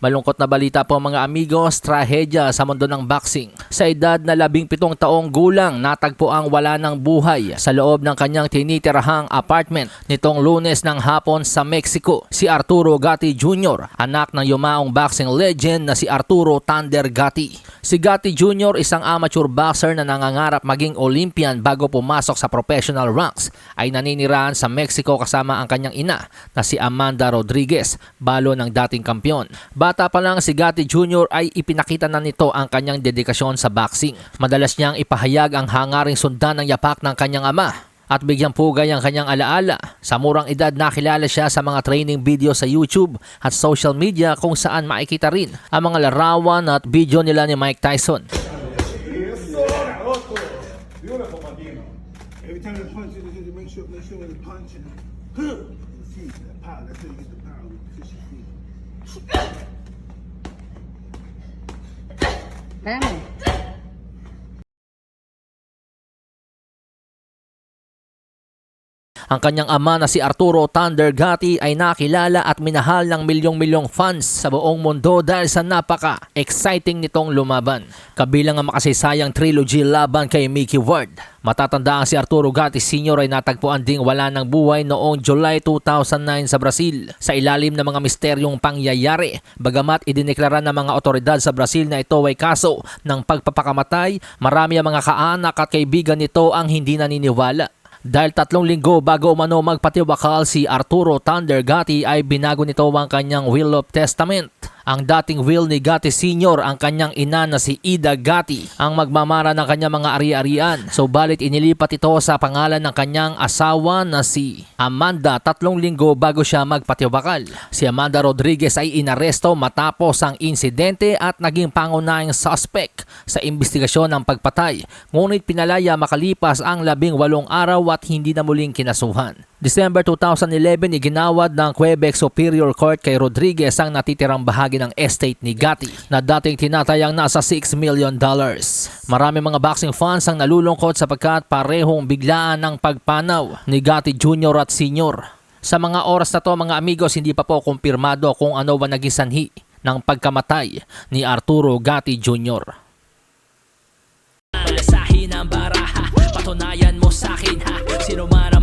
Malungkot na balita po mga amigos, trahedya sa mundo ng boxing. Sa edad na 17 taong gulang, natagpo ang wala ng buhay sa loob ng kanyang tinitirahang apartment nitong Lunes ng hapon sa Mexico. Si Arturo Gatti Jr., anak ng yumaong boxing legend na si Arturo Thunder Gatti. Si Gatti Jr., isang amateur boxer na nangangarap maging Olympian bago pumasok sa professional ranks, ay naninirahan sa Mexico kasama ang kanyang ina na si Amanda Rodriguez, balo ng dating kampyon. Bata pa lang si Gatti Jr. ay ipinakita na nito ang kanyang dedikasyon sa boxing. Madalas niyang ipahayag ang hangaring sundan ng yapak ng kanyang ama at bigyang pugay ang kanyang alaala. Sa murang edad nakilala siya sa mga training video sa YouTube at social media kung saan makikita rin ang mga larawan at video nila ni Mike Tyson. Every time you punch it, just make sure when you punch it, see that power. That's how you get the power with efficient feet. Kaya mo. Ang kanyang ama na si Arturo Thunder Gatti ay nakilala at minahal ng milyong-milyong fans sa buong mundo dahil sa napaka-exciting nitong lumaban. Kabilang ang makasaysayang trilogy laban kay Mickey Ward. Matatandaan si Arturo Gatti Sr. ay natagpuan ding wala ng buhay noong July 2009 sa Brazil sa ilalim ng mga misteryong pangyayari. Bagamat idineklara ng mga otoridad sa Brazil na ito ay kaso ng pagpapakamatay, marami ang mga kaanak at kaibigan nito ang hindi naniniwala. Dahil 3 linggo bago umano magpatiwakal si Arturo Thunder Gatti ay binago nito ang kanyang will of testament. Ang dating will ni Gatti Sr., ang kanyang ina na si Ida Gatti, ang magmamana ng kanyang mga ari-arian. Subalit inilipat ito sa pangalan ng kanyang asawa na si Amanda 3 linggo bago siya magpatiwakal. Si Amanda Rodriguez ay inaresto matapos ang insidente at naging pangunahing suspect sa investigasyon ng pagpatay. Ngunit pinalaya makalipas ang 18 araw at hindi na muling kinasuhan. December 2011, iginawad ng Quebec Superior Court kay Rodriguez ang natitirang bahagi ng estate ni Gatti na dating tinatayang nasa $6 million. Marami mga boxing fans ang nalulungkot sapagkat parehong biglaan ng pagpanaw ni Gatti Jr. at Sr. Sa mga oras na to mga amigos, hindi pa po kumpirmado kung ano ba naging sanhi ng pagkamatay ni Arturo Gatti Jr. Malasahin ang baraha, patunayan mo sa akin ha, sino man ang